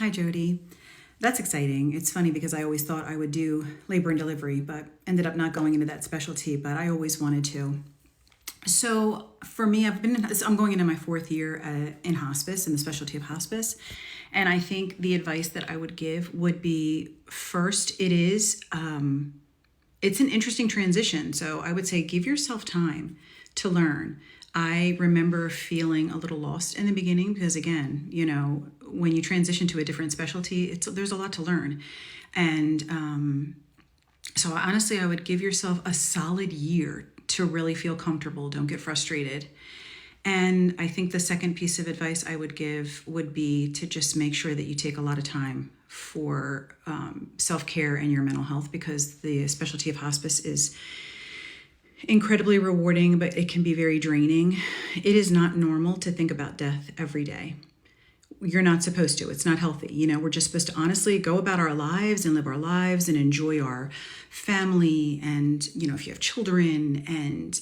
Hi, Jody. That's exciting. It's funny because I always thought I would do labor and delivery, but ended up not going into that specialty, but I always wanted to. So for me, I'm going into my fourth year in hospice, in the specialty of hospice. And I think the advice that I would give would be first, it's an interesting transition. So I would say give yourself time to learn. I remember feeling a little lost in the beginning because, again, when you transition to a different specialty, there's a lot to learn. And so honestly, I would give yourself a solid year to really feel comfortable. Don't get frustrated. And I think the second piece of advice I would give would be to just make sure that you take a lot of time for self-care and your mental health, because the specialty of hospice is incredibly rewarding, but it can be very draining. It is not normal to think about death every day. You're not supposed to. It's not healthy. We're just supposed to honestly go about our lives and live our lives and enjoy our family and, if you have children and,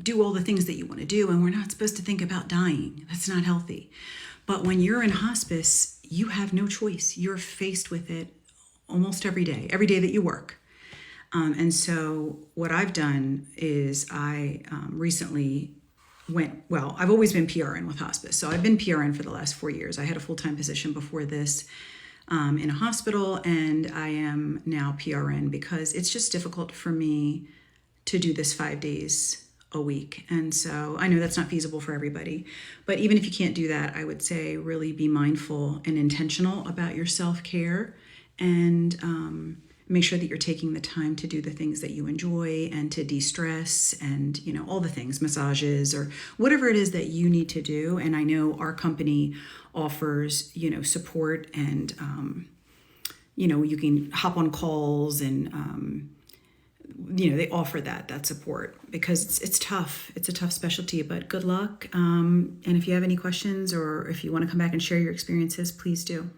do all the things that you want to do. And we're not supposed to think about dying. That's not healthy. But when you're in hospice, you have no choice. You're faced with it almost every day that you work. And so what I've done is I recently I've always been PRN with hospice. So I've been PRN for the last 4 years. I had a full-time position before this in a hospital, and I am now PRN because it's just difficult for me to do this 5 days a week. And so I know that's not feasible for everybody. But even if you can't do that, I would say really be mindful and intentional about your self-care and make sure that you're taking the time to do the things that you enjoy and to de-stress and, all the things, massages or whatever it is that you need to do. And I know our company offers, support and, you can hop on calls and, they offer that support because it's tough. It's a tough specialty, but good luck. And if you have any questions or if you want to come back and share your experiences, please do.